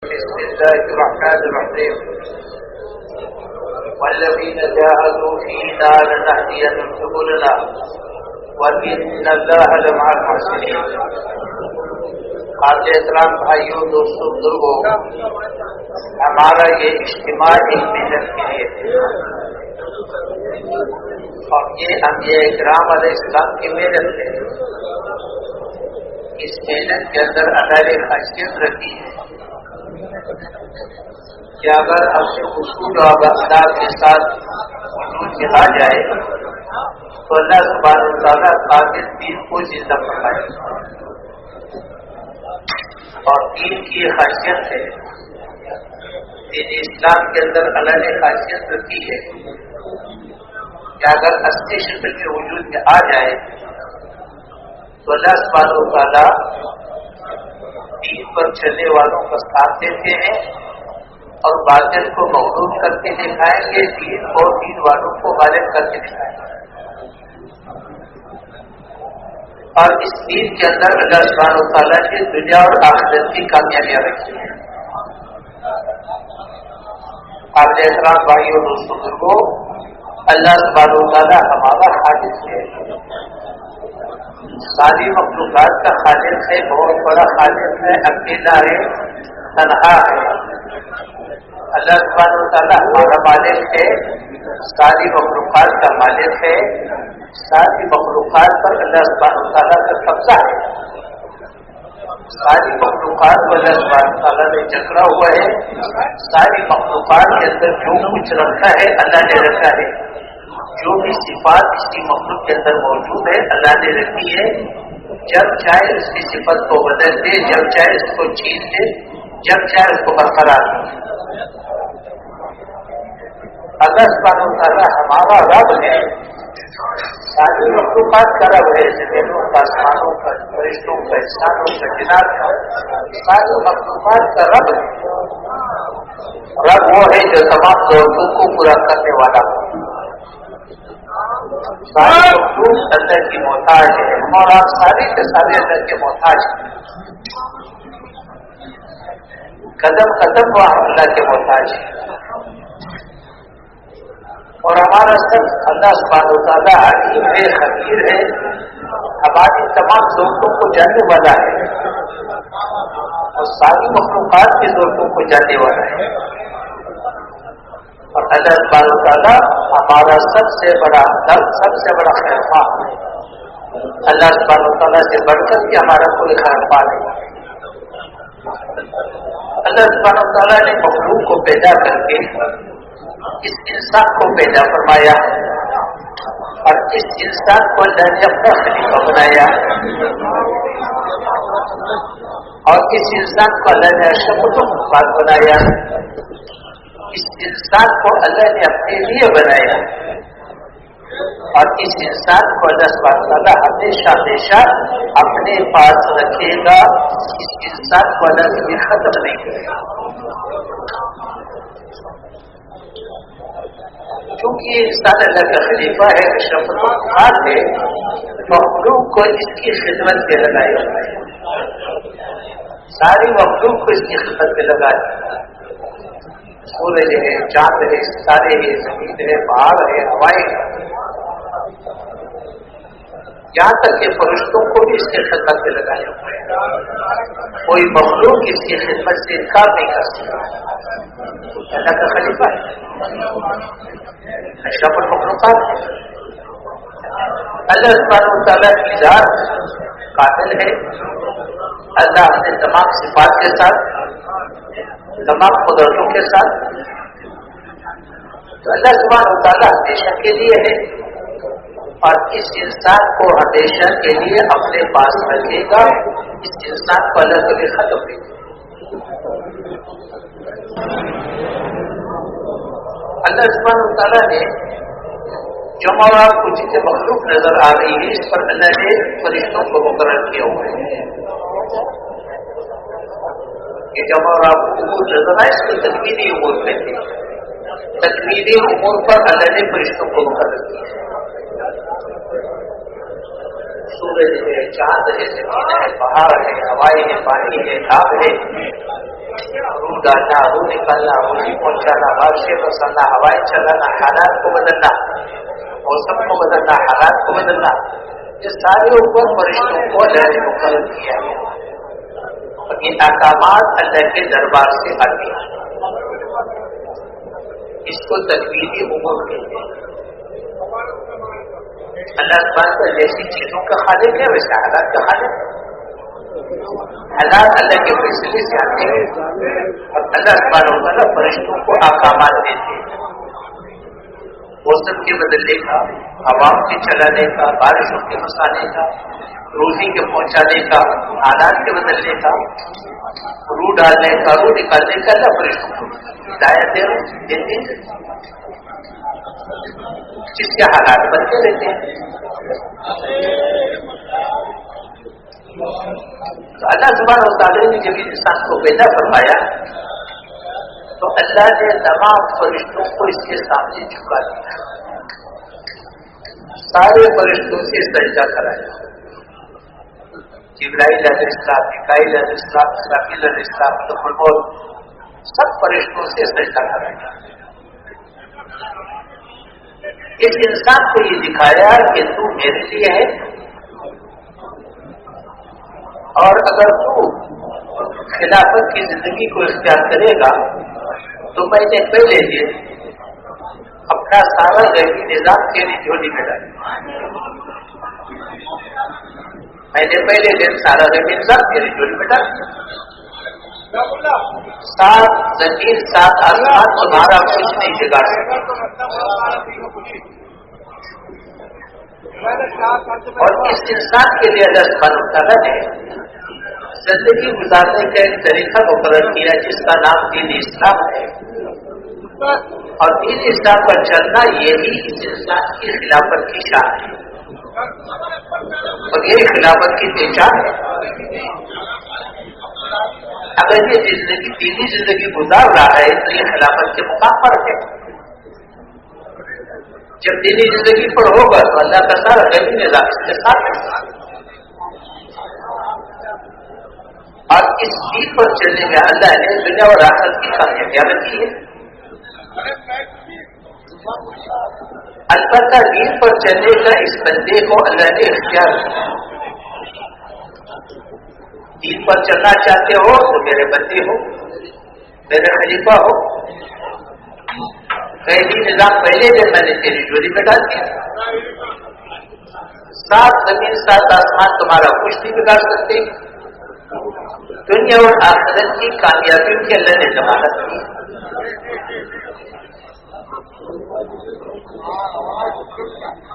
بسم الله الرحمن الرحيم والذين جاهدوا فينا لنهدينهم سبلنا وإن الله لمع المحسنين. قابل احترام بھائیوں، دوستوں، بزرگوں، ہمارا یہ اجتماع ایک محنت کے لیے اور یہ انبیاء کرام علیہ السلام کی محنت ہے. اس محنت کے اندر اللہ نے خاصیت رکھی ہے کہ اگر اپنے اصول اور اقدار کے ساتھ وجود میں آ جائے تو اللہ سبحانہ و تعالیٰ قابل دین کو زندہ فرمائے. اور دین کی یہ خاصیت ہے، دین اسلام کے اندر اللہ نے خاصیت رکھی ہے کہ اگر اصلی شکل کے وجود میں آ جائے تو اللہ سبحانہ و تعالیٰ دین پر چلنے والوں کا ساتھ دیتے ہیں اور باطل کو مغلوب کر کے دکھائیں گے، دین اور دین والوں کو غالب کر کے دکھائیں گے. اور اس دین کے اندر اللہ سبحانہ و تعالیٰ نے دنیا اور آخرت کی کامیابیاں رکھی ہیں. قابل احترام بھائیوں، دوستوں، بزرگوں، اللہ سبحانہ و تعالیٰ ہمارا خالق ہے، ساری مخلوقات کا خالق ہے، بہت بڑا خالق ہے، اکیلا ہے، تنہا ہے. اللہ سبحانہ و تعالیٰ ہمارا مالک ہے، ساری مخلوقات کا مالک ہے، ساری مخلوقات پر اللہ سبحانہ و تعالیٰ کا قبضہ ہے. ساری مخلوقات کو اللہ سبحانہ و تعالیٰ نے جکڑا ہوا ہے. ساری مخلوقات کے اندر جو کچھ رکھا ہے اللہ نے رکھا ہے. جو بھی صفات اس کی مخلوق کے اندر موجود ہے اللہ نے رکھی ہے. جب چاہے اس کی صفت کو بدل دے، جب چاہے اس کو چھین دے، جب چاہے اس کو برقرار دے. اللہ سبحانہ و تعالیٰ ہمارا رب ہے، ساری مخلوقات کا رب ہے، زمینوں کا، آسمانوں کا، فرشتوں کا، انسانوں کا، جنات کا، ساری مخلوقات کا رب ہے. رب وہ ہے جو تمام ضرورتوں کو پورا کرنے والا ہے. سارے مخلوق اللہ کی محتاج ہے، اور آپ سارے کے سارے اللہ کے محتاج ہیں. قدم قدم وہ اللہ کے محتاج ہے. اور ہمارا سب اللہ سبحانہ و تعالیٰ علیم ہے، خبیر ہے، ہماری تمام ضرورتوں کو جاننے والا ہے اور ساری مخلوقات کی ضرورتوں کو جاننے والا ہے. اور اللہ سبحانہ و تعالیٰ ہمارا سب سے بڑا درد، سب سے بڑا خیرخواہ ہے. اللہ سبحانہ و تعالیٰ سے بڑھ کر کے ہمارا کوئی خیرخواہ نہیں. اللہ سبحانہ و تعالیٰ نے مخلوق کو پیدا کر کے اس انسان کو پیدا فرمایا اور اس انسان کو اللہ نے اپنا خلیفہ بنایا اور اس انسان کو اللہ نے اشرف المخلوقات بنایا. اس انسان کو اللہ نے اپنے لیے بنایا اور اس انسان کو اللہ سبحانہ و تعالیٰ ہمیشہ ہمیشہ اپنے پاس رکھے گا. اس انسان کو اللہ کبھی ختم نہیں کرے گا، کیونکہ یہ انسان اللہ کا خلیفہ ہے، اشرف المخلوقات ہے. مخلوق کو اس کی خدمت میں لگائے ہوئے ہیں، ساری مخلوق کو اس کی خدمت میں لگائے. سورج ہے، چاند ہے، ستارے ہے، زمین ہے، پہاڑ ہے، ہوائیں ہے، یہاں تک کہ فرشتوں کو بھی اس کی خدمت میں لگائے ہوئے ہیں. کوئی مخلوق اس کی خدمت سے انکار نہیں کر سکتا. اللہ کا خلیفہ ہے، اشرف المخلوقات ہے. اللہ سبحانہ و تعالیٰ کی ذات قابل ہے. اللہ اپنے تمام صفات کے ساتھ، تمام قدرتوں کے ساتھ، تو اللہ سبحانہ و تعالیٰ ہمیشہ کے لیے ہے اور اس انسان کو ہمیشہ کے لیے اپنے پاس رکھے گا. اس انسان کو اللہ کبھی ختم نہیں کرے. اللہ سبحانہ و تعالیٰ نے جو اور آپ کو جتنے مخلوق نظر آ رہی ہے اس پر اللہ نے فرشتوں کو مقرر کیا ہوا ہے کہ جب اور آپ کو امور نظر آئے اس کو تکمیلی امور کہتے ہیں. تکمیلی امور پر اللہ نے فرشتوں کو مقرر کیا ہے. سورج ہے، چاند ہے، زمین ہے، پہاڑ ہے، ہوائیں ہے، پانی ہے، آگ ہے، ڈالنا، روح نکالنا، روزی پہنچانا، بارشیں برسانا، ہوائیں چلانا، حالات کو بدلنا، موسم کو بدلنا، حالات کو بدلنا، یہ سارے اوپر فرشتوں کو اللہ نے مقرر کیا ہے اور یہ احکامات اللہ کے دربار سے آتے ہیں. اس کو تدبیری امور کہتے ہیں. اللہ سبحانہ وتعالی جیسی چیزوں کا خالق ہے ویسے حالات کا خالق ہے. حالات اللہ کے فیصلے سے آتے ہیں اور اللہ سبحانہ وتعالی فرشتوں کو احکامات دیتے ہیں. موسم کے بدلنے کا، ہواؤں کے چلانے کا، بارشوں کے برسانے کا، روزی کے پہنچانے کا، حالات کے بدلنے کا، روح ڈالنے کا، روح نکالنے کا، اللہ فرشتوں کو ہدایت دیتے ہیں جس کے حالات بدلتے رہتے ہیں. تو اللہ سبحانہ وتعالی نے جب انسان کو پیدا فرمایا تو اللہ نے تمام فرشتوں کو اس کے سامنے جھکا دیا، سارے فرشتوں سے سجدہ کرایا. جبرائیل علیہ السلام، میکائیل علیہ السلام، اسرافیل علیہ السلام، ملک الموت، سب فرشتوں سے سجدہ کرایا. اس انسان کو یہ دکھایا کہ تو میرے لیے ہے اور اگر تو خلافت کی زندگی کو اختیار کرے گا تو میں نے پہلے دن اپنا سارا غیبی نظام تیری جھولی میں ڈالا. میں نے پہلے دن سارا غیبی نظام تیری جھولی میں ڈالا. 7 زمین 7 آسمان تمہارا کچھ نہیں بگاڑ سکتا. اور اس انسان کے لیے اللہ سبحانہ وتعالیٰ نے زندگی گزارنے کا ایک طریقہ مقرر کیا جس کا نام دین اسلام ہے. اور دین اسلام پر چلنا یہی اس انسان کی خلافت کی شان ہے اور یہی خلافت کی پہچان ہے. اگر یہ زندگی دینی زندگی گزار رہا ہے تو یہ خلافت کے مقام پر ہے. جب دینی زندگی پر ہوگا تو اللہ کا سارا غیبی نظام اس کے ساتھ ہے. اور اس دین پر چلنے میں اللہ نے دنیا اور آخرت کی کامیابیاں رکھی ہے. البتہ دین پر چلنے کا اس بندے کو اللہ نے اختیار کیا. دین پر چلنا چاہتے ہو تو میرے بندے ہو، میرے خلیفہ ہو. غیبی نظام پہلے دن میں نے تیری جولی میں ڈال دیا. 7 زمین 7 آسمان تمہارا کچھ نہیں بگاڑ سکتے. دنیا اور آخرت کی کامیابیوں کی اللہ نے ضمانت دی.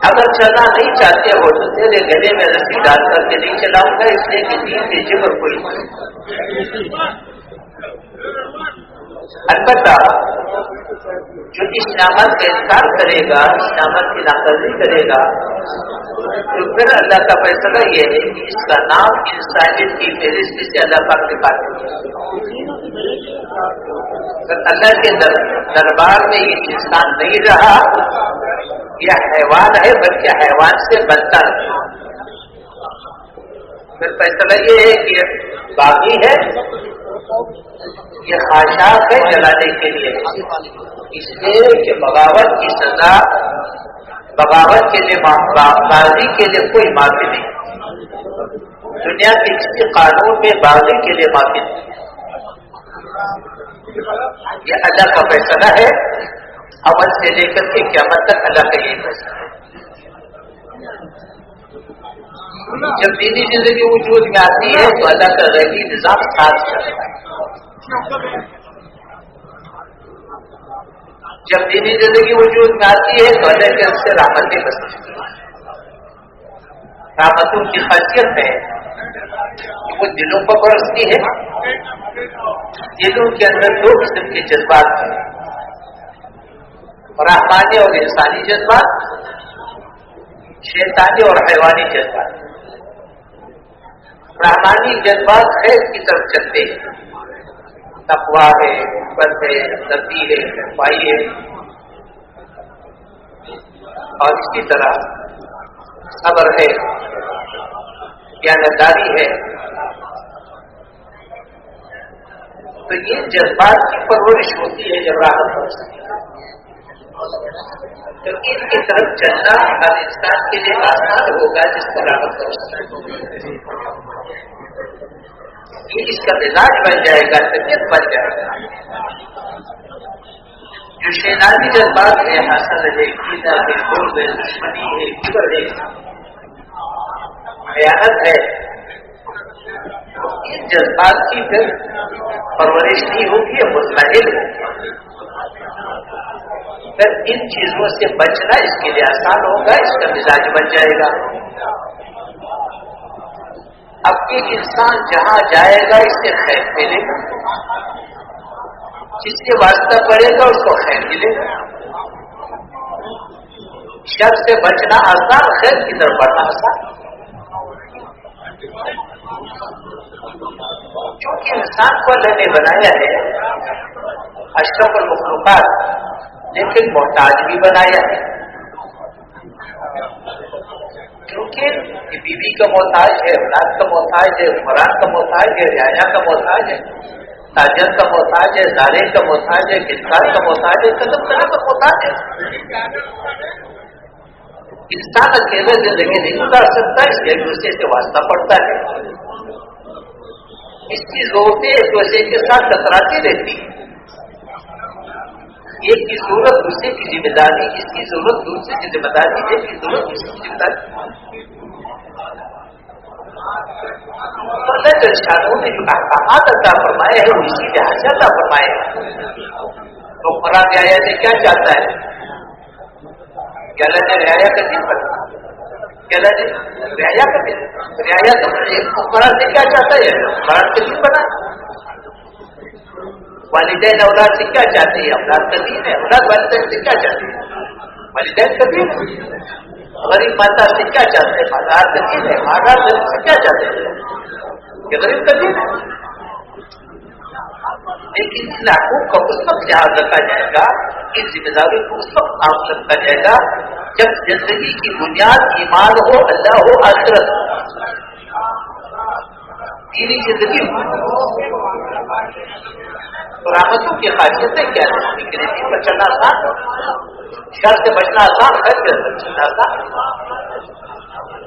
اگر چلنا نہیں چاہتے ہو تو تیرے گلے میں رسی ڈال کر کے نہیں چلاؤں گا، اس لیے کہ دین کے جبر کوئی نہیں. البتہ جو اس نعمت کا انکار کرے گا، اس نعمت کی ناقدری کرے گا تو پھر اللہ کا فیصلہ یہ ہے کہ اس کا نام انسانیت کی فہرست سے اللہ پاک نے کاٹ دیا. اللہ کے دربار میں یہ انسان نہیں رہا، یہ حیوان ہے بلکہ حیوان سے بدتر ہے. پھر فیصلہ یہ ہے کہ باغی ہے، یہ خاشاک ہے جلانے کے لیے، اس لیے کہ بغاوت کی سزا، بغاوت کے لیے باغی کے لیے کوئی معافی نہیں. دنیا کے کسی قانون میں باغی کے لیے معافی نہیں. یہ اللہ کا فیصلہ ہے، اول سے لے کر کے قیامت تک اللہ کا یہی فیصلہ ہے. جب دینی زندگی وجود میں آتی ہے تو اللہ کا غیبی نظام ساتھ چلتا ہے. جب دینی زندگی وجود میں آتی ہے تو اللہ کے سے رحمتیں بستی ہیں. رحمتوں کی خاصیت ہے کہ وہ دلوں پر برستی ہے. دلوں کے اندر 2 قسم کے جذبات ہیں، رحمانی اور انسانی جذبات، شیطانی اور حیوانی جذبات. رحمانی جذبات خیر کی طرف چلتے ہیں، تقویٰ ہے، محبت ہے، ہمدردی ہے، صفائی ہے. اور اسی طرح صبر ہے، دیانتداری ہے. تو یہ جذبات کی پرورش ہوتی ہے جب راحت پہنچتی ہے، تو ان کی طرف چلنا ہر انسان کے لیے آسان ہوگا جس کو راحت پہنچتی ہے، یہ اس کا مزاج بن جائے گا، طبیعت بن جائے گا۔ جو شیطانی جذبات ہے، حسد ہے، کینہ ہے، بغض ہے، دشمنی ہے، کبر ہے، خیانت ہے، ان جذبات کی پھر پرورش نہیں ہوگی، مطمئن ہوگی، پھر ان چیزوں سے بچنا اس کے لیے آسان ہوگا، اس کا مزاج بن جائے گا۔ اب ایک انسان جہاں جائے گا اس سے خیر ملے گا، جس سے واسطہ پڑے گا اس کو خیر ملے گا۔ شر سے بچنا آسان، خیر کی طرف بڑھنا آسان، کیونکہ انسان کو اللہ نے بنایا ہے اشرف المخلوقات، لیکن محتاج بھی بنایا ہے، کیونکہ بیوی کا محتاج ہے، اولاد کا محتاج ہے، حکمران کا محتاج ہے، رعایا کا محتاج ہے، تاجر کا محتاج ہے، زارے کا محتاج ہے، کسکار کا محتاج ہے، قدم قدم کا محتاج ہے۔ انسان اکیلے زندگی نہیں گزار سکتا، اس لیے ایک دوسرے سے واسطہ پڑتا ہے، اس کی ضرورتیں ایک دوسرے کے ساتھ ٹکراتی رہتی ہیں، ایک کی ضرورت دوسرے کی ذمہ داری، اس کی ضرورت دوسرے کی ذمہ داری، ایک کی ضرورت دوسرے کی ذمہ داری۔ تو اللہ جل شانہ نے جو احکامات عطا فرمائے ہیں وہ اسی لحاظ سے عطا فرمائے ہیں۔ تو قرآن آیا سے کیا چاہتا ہے کہ اللہ نے رعایا کا دن بنا، کہ اللہ نے رعایا کا دن، رعایا کا قرآن سے کیا چاہتا ہے؟ قرآن کا دن بنا۔ والدین اولاد سے کیا چاہتے ہیں؟ اولاد کا دین ہے، اولاد والدین سے کیا چاہتے ہیں؟ والدین کا دین ہے۔ غریب ماتا سے کیا چاہتے ہیں؟ مالدار کا دین ہے۔ مالدار سے کیا چاہتے ہیں؟ کہ غریب کا دین ہے۔ لیکن ان حقوق کا اس وقت لحاظ رکھا جائے گا، ان ذمہ داریوں کو اس وقت کام رکھا جائے گا جب زندگی کی بنیاد ایمان ہو، اللہ ہو، آخرت ہو، دینی زندگی ہو۔ رحمتوں کی خاصیتیں کیا ہے؟ نگریزی پر چلنا آسان، شر سے بچنا آسان، خیر سے بچنا آسان۔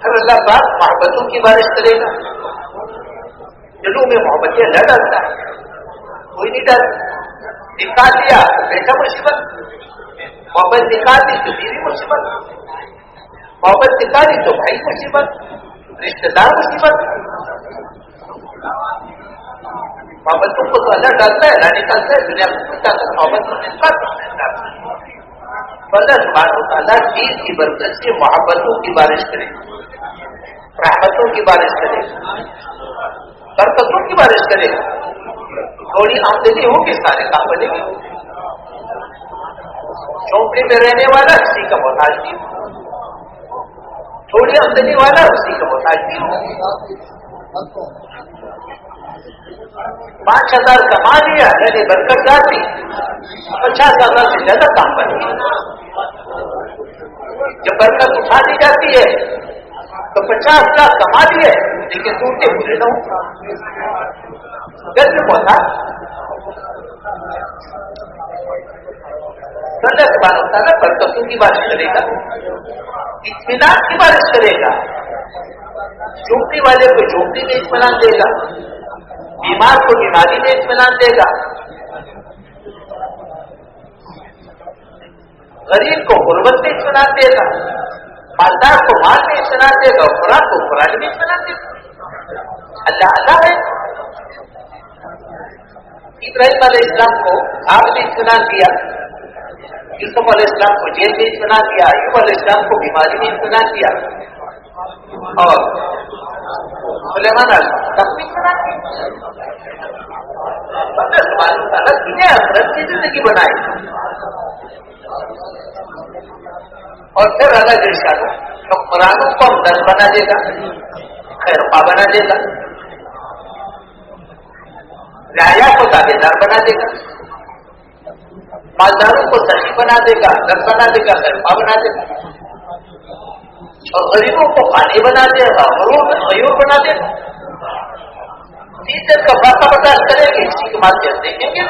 پھر اللہ پاک محبتوں کی بارش کرے گا، دلوں میں محبتیں نہ ڈالتا ہے، کوئی نہیں ڈالتا۔ نکال دیا تو بیٹا مصیبت، محبت نکال دی تو بیوی مصیبت، محبت نکالی تو بھائی مصیبت، رشتے دار مصیبت۔ محبتوں کو تو اللہ ڈالتا ہے، نہ نکالتا ہے، دنیا کو نکالتا ہے، محبت کو نکالتا ہے۔ اللہ سبحانہ وتعالیٰ دین کی برکت سے محبتوں کی بارش کرے، رحمتوں کی بارش کرے، برکتوں کی بارش کرے۔ تھوڑی آمدنی ہوگی سارے کام بنے گے۔ چوپڑی میں رہنے والا کسی کا محتاج نہیں ہو، تھوڑی آمدنی والا اسی کا محتاج نہیں ہو۔ 5,000 کما لیا، یعنی برکت ڈالی، 50,000 سے زیادہ کام بن گیا۔ جب برکت اٹھا دی جاتی ہے تو 50 لاکھ کما لیے لیکن ٹوٹے پورے نہ ہو، گھر میں پہنچا۔ اللہ سبحانہ وتعالیٰ برکتوں کی بارش کرے گا، اطمینان کی بارش کرے گا، جھوپڑی والے کو جھوپڑی میں اطمینان دے گا، بیمار کو بیماری میں اطمینان دے گا، غریب کو غربت میں اطمینان دے گا، مالدار کو مال میں اطمینان دے گا، قرآن کو قرآن میں اطمینان دے گا۔ اللہ ہے۔ ابراہیم علیہ السلام کو آگ نے اطمینان دیا، یوسف علیہ السلام کو جیل میں اطمینان دیا، ایوب علیہ السلام کو بیماری میں اطمینان دیا، اور سلیمان علیہ السلام کو اطمینان دیا۔ اللہ سبحانہ وتعالیٰ دنیا آخرت کی زندگی بنائی، اور پھر اللہ جل شانہ حکمرانوں کو ہمدرد بنا دے گا، خیرخواہ بنا دے گا، رعایا کو تابعدار بنا دے گا، مالداروں کو سخی بنا دے گا، گھر بنا دے گا، خیرخواہ بنا دے گا، اور غریبوں کو قانی بنا دے گا، غیور بنا دے گا۔ 3 دن کا باقا برداشت کریں گے، اسی کے بعد دیکھیں گے.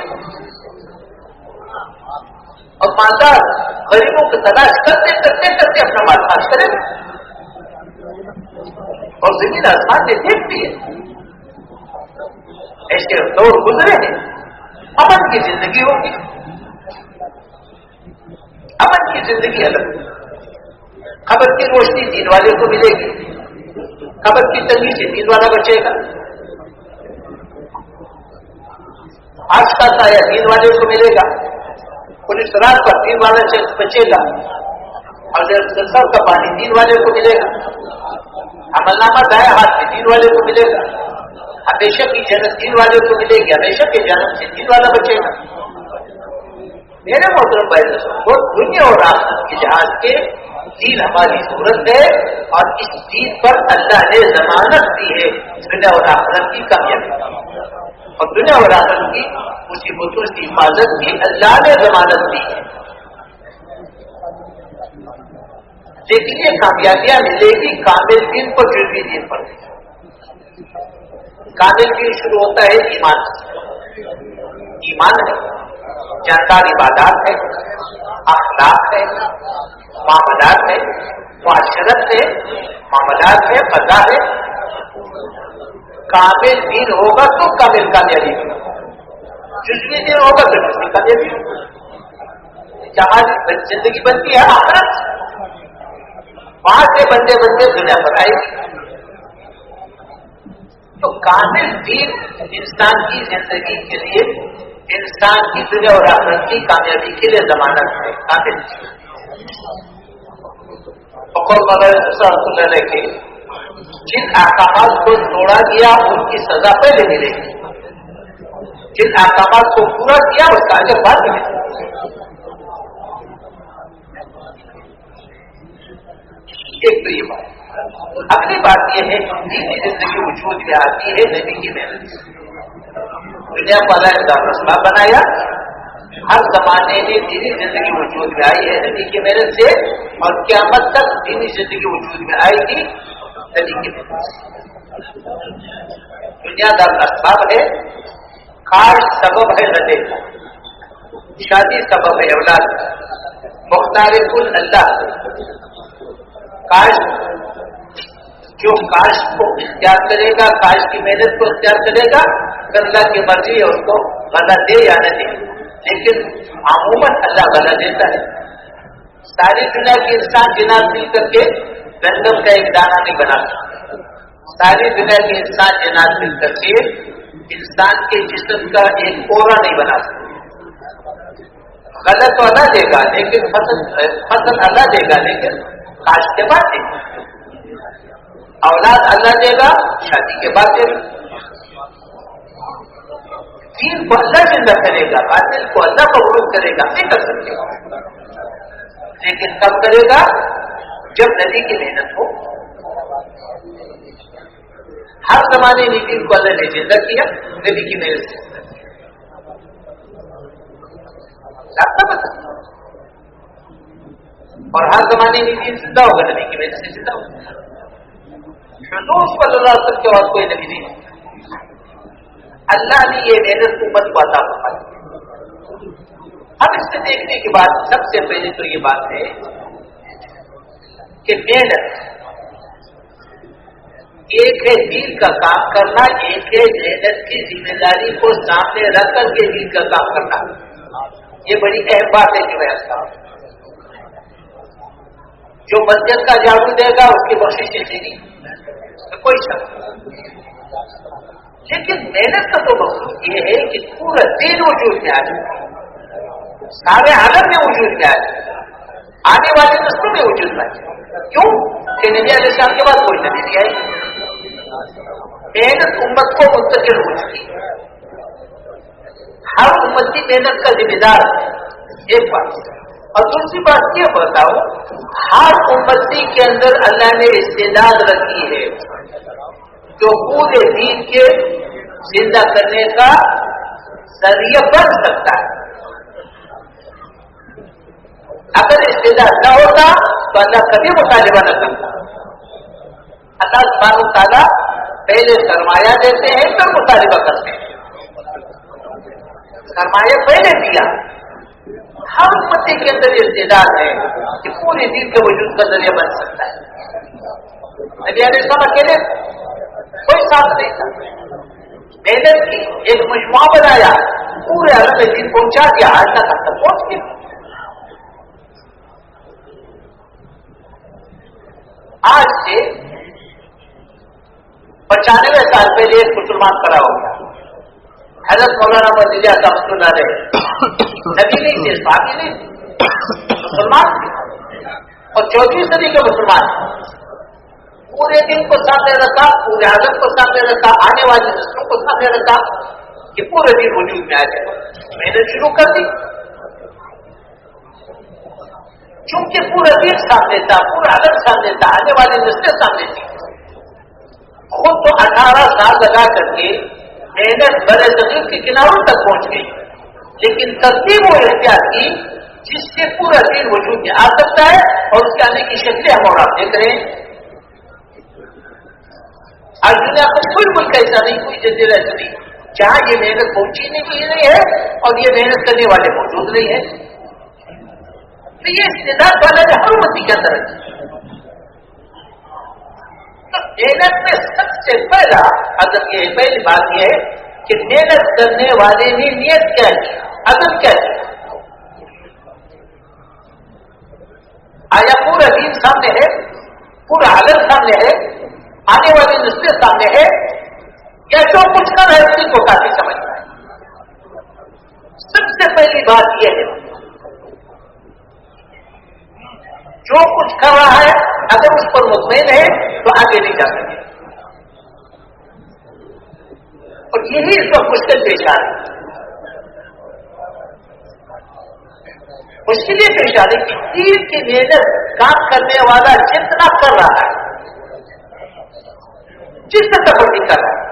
اور مالدار غریبوں کی تلاش کرتے کرتے کرتے اپنا مال خرچ کرے گا. اور زمین آسمان میں دیکھتی ہے. ایسے دور گزرے ہیں، امن کی زندگی ہوگی. امن کی زندگی الگ. خبر کی روشنی دین والے کو ملے گی، خبر کی تنگی سے دین والا بچے گا. آج کا سایہ دین والے کو ملے گا، پولیس رات پر دین والے سے بچے گا. اور سر کا پانی دین والے کو ملے گا. عمل نامہ دائیں ہاتھ میں دین والے کو ملے گا. ہمیشہ کی جنت دین والے کو ملے گی، ہمیشہ کے جنت سے دین والا بچے گا. میرے محترم بھائی وہ دنیا اور آخرت کے جہاز کے دین ہماری ضرورت ہے، اور اس دین پر اللہ نے ضمانت دی ہے دنیا اور آخرت کی کامیابی، اور دنیا اور آخرت کی مصیبتوں کی حفاظت کی اللہ نے ضمانت دی ہے. لیکن یہ کامیابیاں ملے گی کامل دین پر، جزوی دین پر. کامل دین شروع ہوتا ہے ایمان سے. ایمان ہے، جاندار عبادات ہے، اخلاق ہے، معاملات ہے، معاشرت ہے، معاملات ہے، فضا ہے. کامل دین ہوگا تو کامل کامیابی ہوگا، جزوی دین ہوگا تو جزوی کامیابی ہوگا. جہاں زندگی بنتی ہے آخرت، وہاں سے بندے بندے دنیا پر آئے گی. تو کامل دین انسان کی زندگی کے لیے، انسان کی دنیا اور آخرت کی کامیابی کے لیے ضمانت ہے. کامل اللہ کے جن احکامات کو توڑا گیا ان کی سزا پہلے ملے گی، جن احکامات کو پورا کیا اس کا اجر بعد ملے گا. ایک تو یہ بات. اگلی بات یہ ہے کہ دینی زندگی وجود میں آتی ہے نبی کی محنت سے. دنیا کو اللہ نے دارالاسلام بنایا، ہر زمانے میں دینی زندگی وجود میں آئی ہے نبی کی محنت سے، اور قیامت تک دینی زندگی وجود میں آئے گی نبی کی محنت سے. دنیا دارالاسلام ہے، کاش سبب ہے ردے کا، شادی سبب ہے اولاد، مختار کل اللہ. کاش جو کاش کو اختیار کرے گا، کاش کی محنت کو اختیار کرے گا، اللہ کی مرضی ہے اس کو غلہ دے یا نہ دے. لیکن عموماً اللہ غلہ دیتا ہے. ساری دنیا کے انسان جنات مل کر کے گندم کا ایک دانہ نہیں بنا سکتے. ساری دنیا کے انسان جنات مل کر کے انسان کے جسم کا ایک کوڑا نہیں بنا سکتے. غلہ تو اللہ دے گا، لیکن فصل اللہ دے گا، لیکن کاش کے بعد دے گا. اولاد اللہ دے گا، شادی کے بعد دے گا. دین کو اللہ زندہ کرے گا، باطل کو اللہ مغلوب کرے گا، نہیں کر سکتے. لیکن کب کرے گا؟ جب نبی کی محنت ہو. ہر زمانے میں دین کو اللہ نے زندہ کیا نبی کی محنت سے. اور ہر زمانے میں دین زندہ ہوگا نبی کی محنت سے زندہ ہوگا. حضور صلی اللہ علیہ وسلم کے بعد کوئی نبی نہیں. اللہ نے یہ محنت امت کو عطا فرمائی. اب اس سے دیکھنے کے بعد سب سے پہلے تو یہ بات ہے کہ محنت ایک ہے دین کا کام کرنا، ایک ہے محنت کی ذمہ داری کو سامنے رکھ کر کے دین کا کام کرنا. یہ بڑی اہم بات ہے کہ میں ایسا ہوں. جو مسجد کا جھاڑو دے گا اس کی بخشش نہیں، کوئی شک. لیکن محنت کا تو مقصود یہ ہے کہ پورا دین وجود میں آ جائے، سارے عالم میں وجود میں آ جائے، آنے والے نسلوں میں وجود میں آ جائے. کیوں کہ نبی علیہ السلام کے بعد کوئی نبی نہیں آئی. محنت امت کو منتقل ہو چکی. ہر امت کی محنت کا ذمہ دار ہے. ایک بات. اور دوسری بات یہ بتاؤ، ہر امتی کے اندر اللہ نے استعداد رکھی ہے جو پورے دین کے زندہ کرنے کا ذریعہ بن سکتا ہے. اگر استعداد نہ ہوتا تو اللہ کبھی مطالبہ نہ کرتا. اللہ سبحانہ و تعالیٰ پہلے سرمایہ دیتے ہیں پھر مطالبہ کرتے ہیں. سرمایہ پہلے دیا. ہر امتی کے اندر یہ استعداد ہے کہ پورے دین کے وجود کا ذریعہ بن سکتا ہے. نبی علیہ السلام اکیلے کوئی ساتھ نہیں تھا. محنت کی ایک مجموعہ بنایا, پورے عالم میں دین پہنچا دیا, آج تک پہنچ گیا. آج سے 95 سال پہلے ایک مسلمان کھڑا ہو گیا, حضرت مولانا مدیریہ صاحب سنا رہے. نبی نہیں تھے, صحابی نہیں تھے, مسلمان تھے, اور 14ویں صدی کے مسلمان. پورے دن کو سامنے رکھا, پورے عالم کو سامنے رکھا, آنے والی نسلوں کو سامنے رکھا کہ پورے دن وجود میں آ جائے. محنت شروع کر دی. چونکہ پورا دین سامنے تھا, پورا عالم سامنے تھا, آنے والی نسلیں سامنے تھی. خود تو 18 سال لگا کر کے محنت بڑے صغیر کے کناروں تک پہنچ گئی, لیکن ترتیب وہ اختیار کی جس سے پورا دین وجود میں آ سکتا ہے, اور اس کے آنے کی شکلیں ہم اور آپ دیکھ رہے ہیں. آج دنیا کا کوئی ملک ایسا نہیں, کوئی جزیرہ ایسا نہیں جہاں یہ محنت پہنچی نہیں ہے اور یہ محنت کرنے والے موجود نہیں ہیں. تو یہ استعداد والا ہے ہر امتی کے اندر. محنت میں سب سے پہلا اگر یہ پہلی بات یہ ہے کہ محنت کرنے والے نے نیت کیا کی, عزم کیا کیا. آیا پورا دین سامنے ہے, پورا عالم سامنے ہے, آنے والی نسلیں سامنے ہے, یا جو کچھ کر رہا ہے اسی کو کافی سمجھنا ہے. سب سے پہلی بات یہ ہے جو کچھ کر رہا ہے اگر اس پر مطمئن ہے تو آگے نہیں جا سکے. اور یہی اس وقت مشکل پیش آ رہی ہے. مشکل یہ پیش آ رہی کہ دین کی محنت کام کرنے والا جتنا کر رہا ہے, جس طرح بھی کر رہا ہے,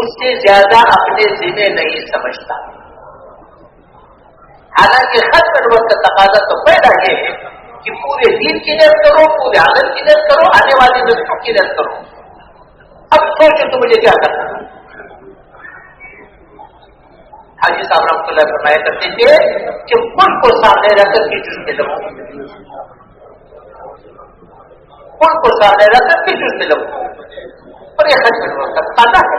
اس سے زیادہ اپنے ذمہ نہیں سمجھتا. حالانکہ ہر ضرورت کا تقاضا تو پیدا یہ ہے کہ پورے دین کی نیت کرو, پورے عالم کی نیت کرو, آنے والی نسلوں کی نیت کرو. اب سوچو تو مجھے کیا کرنا. حاجی صاحب رحمۃ اللہ فرمایا کرتے تھے کہ ملک کو سامنے رکھ کر کے جذبے لگو, ملک کو سامنے رکھ کر کے جذبے لگو. اور یہ حج کا کھانا ہے.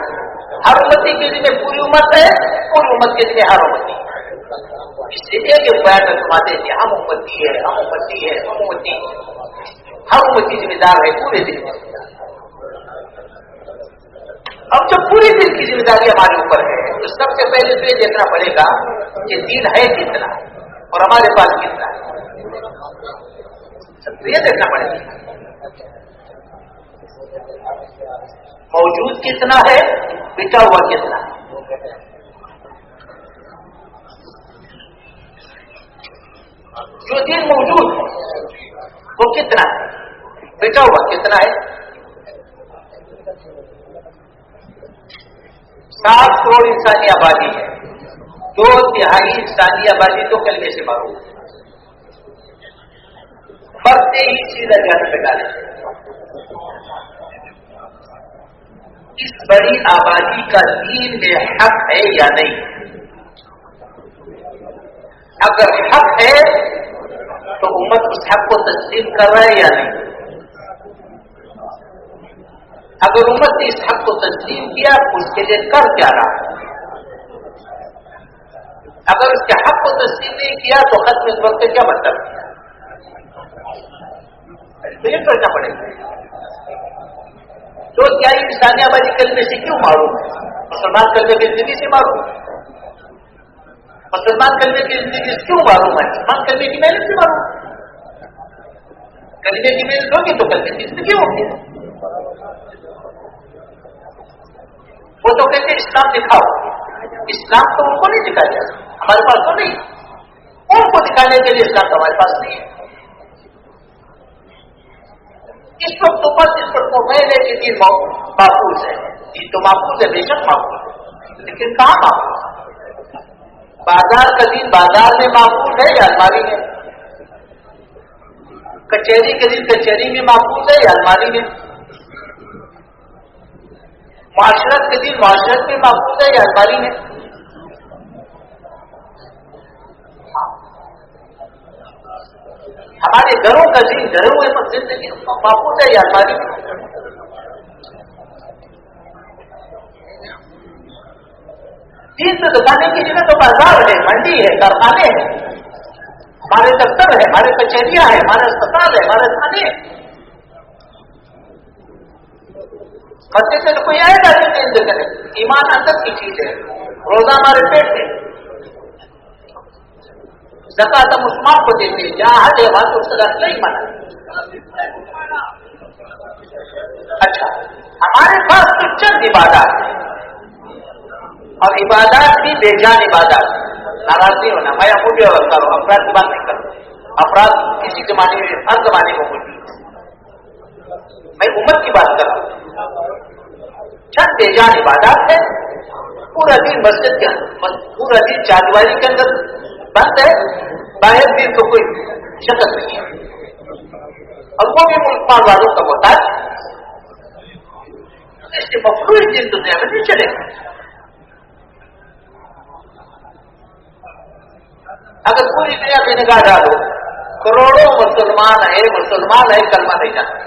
ہر امتی کے لیے پوری امت ہے, پوری امت کے لیے ہر امتی. اس لیے کہ بیان فرماتے کہ ہم امتی ہے, ہم امتی ہے, ہم امتی. ہر امتی ذمہ دار ہے پورے دن میں. اب جب پوری دن کی ذمہ داری ہمارے اوپر ہے تو سب سے پہلے تو یہ دیکھنا پڑے گا کہ دین ہے کتنا اور ہمارے پاس کتنا ہے. سب یہ دیکھنا پڑے گا موجود کتنا ہے, بچا ہوا کتنا ہے. جو دین موجود ہے وہ کتنا ہے, بچا ہوا کتنا ہے. 7 کروڑ انسانی آبادی ہے, 2/3 انسانی آبادی تو کلمے سے معروف ہے. مرتے ہی سیدھا جانے پہ ڈالے. اس بڑی آبادی کا دین میں حق ہے یا نہیں؟ اگر حق ہے تو امت اس حق کو تسلیم کر رہا ہے یا نہیں؟ اگر امت نے اس حق کو تسلیم کیا تو اس کے لیے کر کیا رہا ہے؟ اگر اس کے حق کو تسلیم نہیں کیا تو ختم اس وقت کیا مطلب ہے؟ تو یہ کرنا پڑے گا. تو کیا یہ انسانی آبادی کلمے سے کیوں معروم ہے؟ مسلمان کلمے کی زندگی سے معروم ہے. مسلمان کلمے کی زندگی سے کیوں معروم ہے؟ مسلمان کلمے کی محنت سے معروم ہے. کلمے کی محنت ہوگی تو کلمے کی زندگی ہوگی. وہ تو کہتے ہیں اسلام دکھاؤ. اسلام تو ان کو نہیں دکھا جائے, ہمارے پاس تو نہیں. ان کو دکھانے کے لیے اسلام تو ہمارے پاس نہیں ہے. اس وقت تو بس اس وقت موبائل ہے کہ یہ محفوظ ہے, یہ تو محفوظ ہے, بے شک محفوظ ہے, لیکن کہاں محفوظ ہے؟ بازار کا دن بازار میں محفوظ ہے یا الماری میں؟ کچہری کے دن کچہری میں محفوظ ہے یا الماری میں؟ معاشرت کے دین معاشرت میں محفوظ ہے یا الماری میں؟ ہمارے گھروں کا دین گھروں میں زندگی محفوظ ہے یا الماری میں؟ دین سے دکانے کی جگہ تو بازار ہے، منڈی ہے، کارخانے ہیں، ہمارے دفتر ہے، ہمارے کچہریاں ہیں، ہمارے اسپتال ہے، ہمارے تھانے ہیں. بچے سے تو کوئی آئے گا نہیں کرے. ایمان اندر کی چیز ہے، روزہ ہمارے پیٹ میں. زکات ہم عثمان کو دیتے ہیں، جہاں حج ہے وہاں تو اس کا نہیں مانا. اچھا، ہمارے پاس تو چند عبادات ہیں اور عبادات بھی بے جان عبادات. ناراض نہیں ہونا، میں مجھے کروں افراد کی بات نہیں کروں. افراد کسی زمانے میں ہر زمانے کو موجود ہے، میں امت کی بات کر رہا ہوں. چند بے جان عبادات ہے. پورا دن مسجد کے پورا دن چاردیواری کے اندر بند ہے، باہر بھی تو کوئی شکل نہیں ہے، اور وہ بھی ملک پال والوں کا محتاج. اس سے مفلوج دن دنیا میں نہیں چلے گا. اگر پوری دنیا میں نگاہ ڈالو، کروڑوں مسلمان ہے کلمہ نہیں جانتے.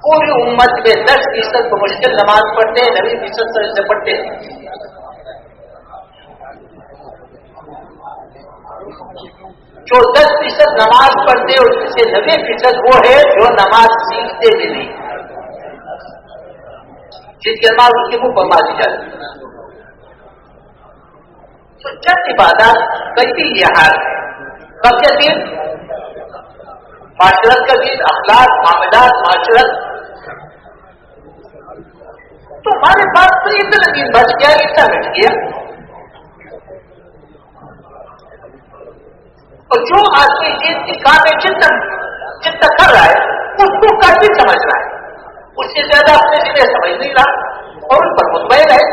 پوری امت میں 10% کو مشکل نماز پڑھتے ہیں، 90% سے پڑھتے ہیں. جو 10% نماز پڑھتے ہیں اس میں سے 90% وہ ہے جو نماز سیکھتے بھی نہیں، جس کی نماز اس کے منہ پر ماری جاتی ہے. تو چند عبادات کئی یہ حال ہے. کب کے دن معاشرت کا دن، اخلاق، معاملات، معاشرت. تو ہمارے پاس تو اتنا دن بچ گیا، اتنا مٹ گیا. اور جو آدمی جن کی کام ہے جتنا کر رہا ہے اس کو کافی سمجھ رہا ہے، اس سے زیادہ اپنے ذمہ سمجھ نہیں رہا اور ان پر مطمئن ہے.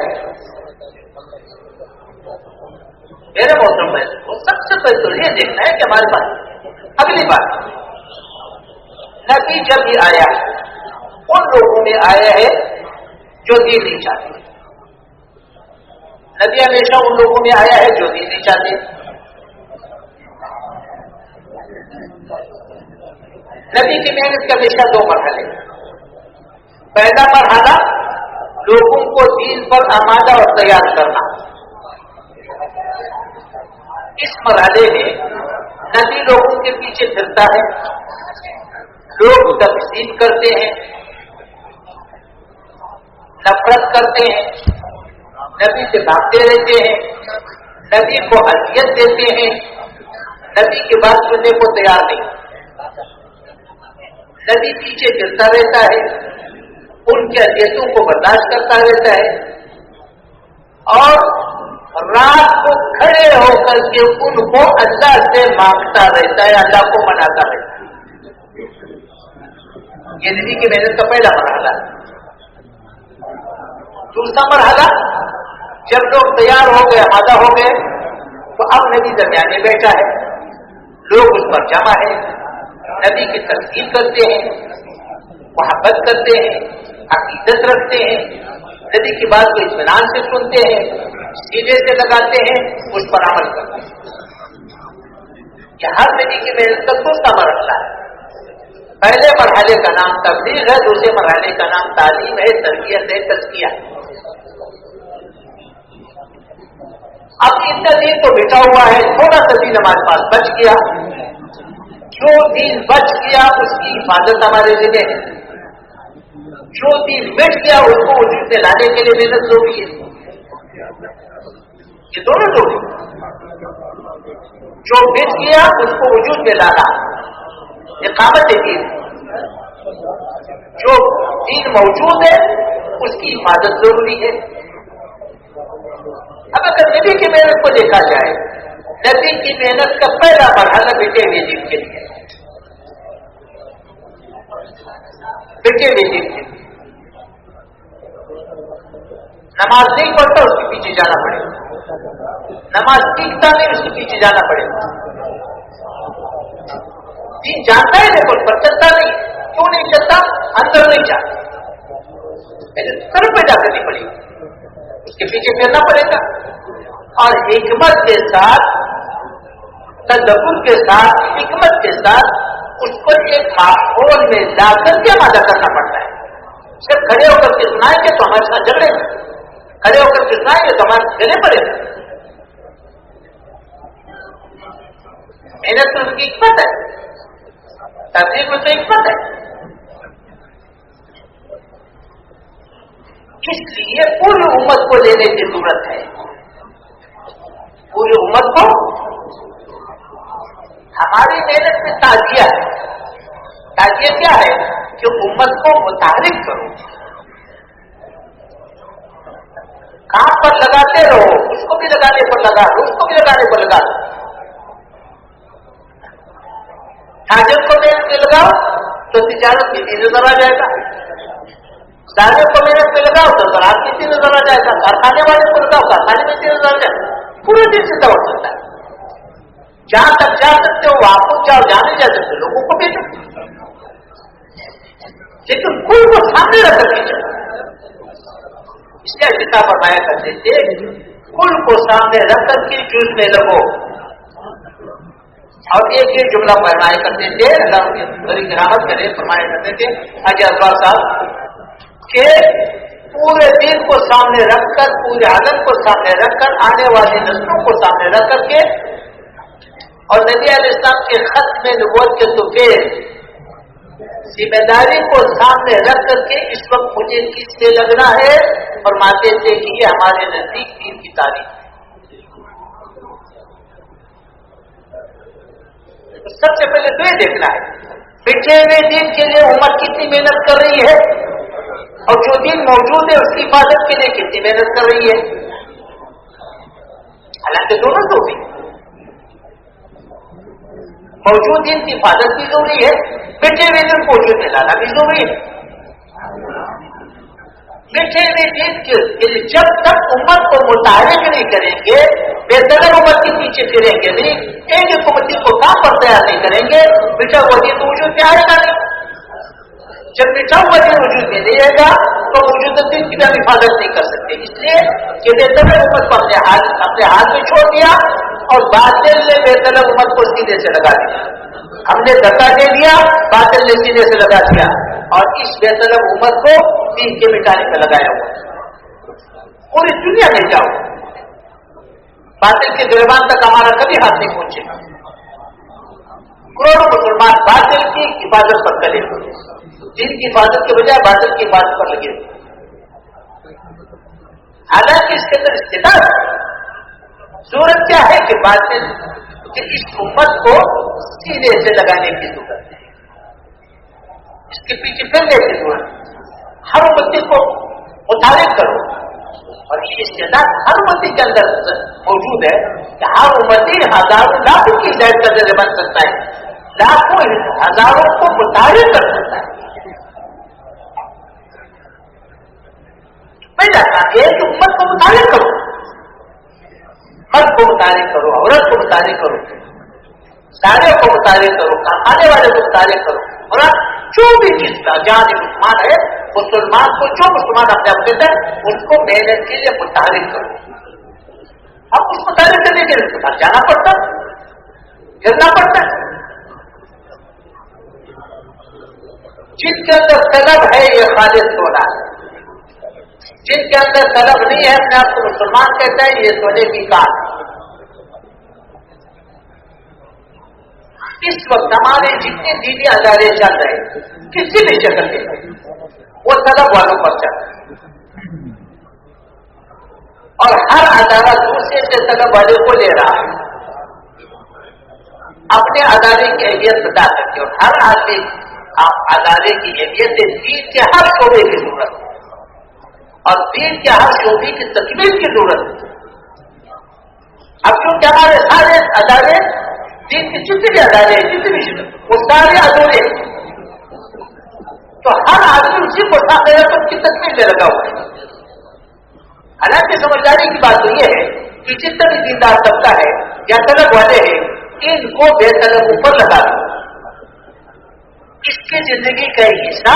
میرے محترم ہے سب سے پہلے تو یہ دیکھنا ہے کہ ہمارے پاس اگلی بات نبی جب بھی آیا ہے ان لوگوں میں آیا ہے جو دین نہیں چاہتے. نبی ہمیشہ ان لوگوں میں آیا ہے جو دین نہیں چاہتے. نبی کی محنت کے ہمیشہ 2 مرحلے. پہلا مرحلہ لوگوں کو دین پر آمادہ اور تیار کرنا. اس مرحلے میں نبی لوگوں کے پیچھے پھرتا ہے، لوگ تقسیم کرتے ہیں، نفرت کرتے ہیں، نبی سے بھاگتے رہتے ہیں، نبی کو اذیت دیتے ہیں، نبی کی بات سننے کو تیار نہیں. نبی پیچھے پھرتا رہتا ہے، ان کی اذیتوں کو برداشت کرتا رہتا ہے اور رات کو کھڑے ہو کر کے ان کو اللہ سے مانگتا رہتا ہے، اللہ کو مناتا رہتا ہے. یہ نبی کی محنت کا پہلا مرحلہ ہے. دوسرا مرحلہ جب لوگ تیار ہو گئے، آمادہ ہو گئے، تو اب نبی درمیان میں بیٹھا ہے، لوگ اس پر جمع ہے، نبی کی تقسیم کرتے ہیں، محبت کرتے ہیں، عقیدت رکھتے ہیں، نبی کی بات کو اطمینان سے سنتے ہیں، سینے سے لگاتے ہیں، اس پر عمل کرتے ہیں. یہ ہر نبی کی محنت کا دوسرا مرحلہ ہے. پہلے مرحلے کا نام تبلیغ ہے، دوسرے مرحلے کا نام تعلیم ہے، تربیت ہے، تزکیہ ہے. اب اتنا دین تو بٹا ہوا ہے، تھوڑا سا دین ہمارے پاس بچ گیا. جو دین بچ گیا اس کی حفاظت ہمارے ذمہ ہے. جو دین مٹ گیا اس کو وجود میں لانے کے لیے محنت ضروری ہے. یہ دونوں ضروری. جو مٹ گیا اس کو وجود میں لانا اقامت دین. جو دین موجود ہے اس کی حفاظت ضروری ہے. اب اگر نبی کی محنت کو دیکھا جائے، نبی کی محنت کا پہلا مرحلہ بیٹے ہوئے دین کے لیے، بیٹے ہوئے دین کے لیے. نماز نہیں پڑھتا اس کے پیچھے جانا پڑے گا، نماز سیکھتا نہیں اس کے پیچھے جانا پڑے گا. دین جانتا ہے لیکن پر چلتا نہیں. کیوں نہیں چلتا؟ اندر نہیں جاتا. پہلے طرف پیدا کرنی پڑے گی، اس کے پیچھے پھرنا پڑے گا، اور حکمت کے ساتھ، تدبر کے ساتھ، حکمت کے ساتھ اس کو ایک ماحول میں لا کر کے آمادہ کرنا پڑتا ہے۔ صرف کھڑے ہو کر کے سنائیں گے تو ہمارے ساتھ جھگڑے گا، کھڑے ہو کر کے سنائیں گے تو ہمارے گلے پڑے گا۔ محنت تو ان کی حکمت ہے، تبلیغ میں تو حکمت ہے۔ اس لیے پوری امت کو لینے کی ضرورت ہے، پوری امت کو۔ ہماری محنت میں تعزیہ ہے، تعزیہ کیا ہے کہ امت کو متحرک کرو، کام پر لگاتے رہو، اس کو بھی لگانے پر لگا دو، اس کو بھی لگانے پر لگا دو۔ تاجر کو محنت میں لگاؤ تو تجارت کی نظر آ جائے گا، دانے کو محنت میں لگاؤ تو زراعت کی نظر آ جائے گا، کارخانے والے کو لگاؤ کارخانے میں نظر آ جائے گا، پورے دن سے دوڑ سکتا ہے۔ جہاں تک جا سکتے ہو وہاں کو جاؤ، جانے جا سکتے لوگوں کو بھیجو، لیکن کل کو سامنے رکھ کر کے چلو۔ اس لیے کتاب فرمایا کرتے تھے کل کو سامنے رکھ کر کے جوجنے لگو۔ اور ایک یہ جملہ فرمایا کرتے تھے، اللہ بڑی کرامت کرے، فرمایا کرتے تھے حاجی اکبر صاحب کہ پورے دین کو سامنے رکھ کر، پورے عالم کو سامنے رکھ کر، آنے والی نسلوں کو سامنے رکھ کر کے، اور نبی علیہ السلام کے ختم نبوت کے سفیر ذمہ داری کو سامنے رکھ کر کے اس وقت مجھے کس سے لگنا ہے، اور مانتے تھے کہ یہ ہمارے نزدیک دین کی تاریخ ہے۔ سب سے پہلے تو یہ دیکھنا ہے بچے ہوئے دین کے لیے امت کتنی محنت کر رہی ہے، اور جو دین موجود ہے اس کی حفاظت کے لیے کتنی محنت کر رہی ہے۔ حالانکہ دونوں تو بھی موجود دین کی حفاظت بھی ضروری ہے، بچے ہوئے دین کو وجود میں لانا بھی ضروری ہے۔ بچے ہوئے دین کے لیے جب تک امت کو متحرک نہیں کریں گے، بے دخل امت کے پیچھے پھریں گے نہیں، ایک حکومتی کو کام پر تیار نہیں کریں گے، بچا ہوا دین تو وجود میں آئے گا نہیں۔ جب بچا ہوا دین وجود میں نہیں آئے گا تو موجودہ دین کی بھی ہم حفاظت نہیں کر سکتے۔ اس لیے کہ بے دخل امت کو اپنے ہاتھ میں چھوڑ دیا، اور باطل نے بے دخل امت کو سینے سے لگا دیا۔ ہم نے دھکا دے دیا، باطل نے سینے سے لگا دیا، اور اس بے طلب امت کو دین کے مٹانے میں لگایا ہوا۔ پوری دنیا میں جاؤ، باطل کے گریبان تک ہمارا کبھی ہاتھ نہیں پہنچے گا۔ کروڑوں مسلمان باطل کی حفاظت پر کرے، دین کی حفاظت کے بجائے باطل کی حفاظت پر لگے۔ حالانکہ اس کے اندر استعداد صورت کیا ہے کہ باطل کہ اس امت کو سینے سے لگانے کی ضرورت ہے، اس کے پیچھے پھرنے کی ضرورت ہے۔ ہر امتی کو متحرک کرو، اور یہ استعداد ہر امتی کے اندر موجود ہے کہ ہر امتی ہزاروں لاکھوں کی ہدایت کا ذریعہ بن سکتا ہے، لاکھوں ہزاروں کو متحرک کر سکتا ہے۔ میں چاہتا ہوں ایک امت کو متحرک کرو، مرد کو متحرک کرو، عورت کو متحرک کرو، سارے کو متحرک کرو، آنے والے کو متحرک کرو، اور جو بھی چیز کا جہاں مسلمان ہے، مسلمان کو جو مسلمان اپنے آپ کہتے ہیں ان کو محنت کے لیے متحرک کرو۔ اب اس متحرک کرنے کے لیے جانا پڑتا ہے، گرنا پڑتا ہے۔ جن کے اندر طلب ہے یہ خالص ہونا ہے، جن کے اندر طلب نہیں ہے اپنے آپ کو مسلمان کہتا ہے یہ سونے کی کام ہے۔ اس وقت ہمارے جتنے دینی ادارے چل رہے ہیں کسی بھی شکل کے وہ طلب والوں پر چل رہے ہیں، اور ہر ادارہ دوسرے سے طلب والے کو لے رہا ہے اپنے ادارے کی اہمیت بتا کر کے، اور ہر آدمی ادارے کی اہمیت سے دین کے ہر شعبے کی ضرورت ہے، اور دین کے ہر شعبے کی تکمیل کی ضرورت ہے۔ اب کیونکہ ہمارے سارے ادارے دین کے جتنے بھی ادارے ہیں، جتنے بھی وہ سارے ادارے، تو ہر آدمی اسی کو سامنے رکھ کر کی تکمیل میں لگا ہوا ہے۔ حالانکہ سمجھداری کی بات تو یہ ہے کہ جتنا بھی دیندار طبقہ ہے یا طلب والے ہیں ان کو بے طلب اوپر لگا دو، اس کی زندگی کا حصہ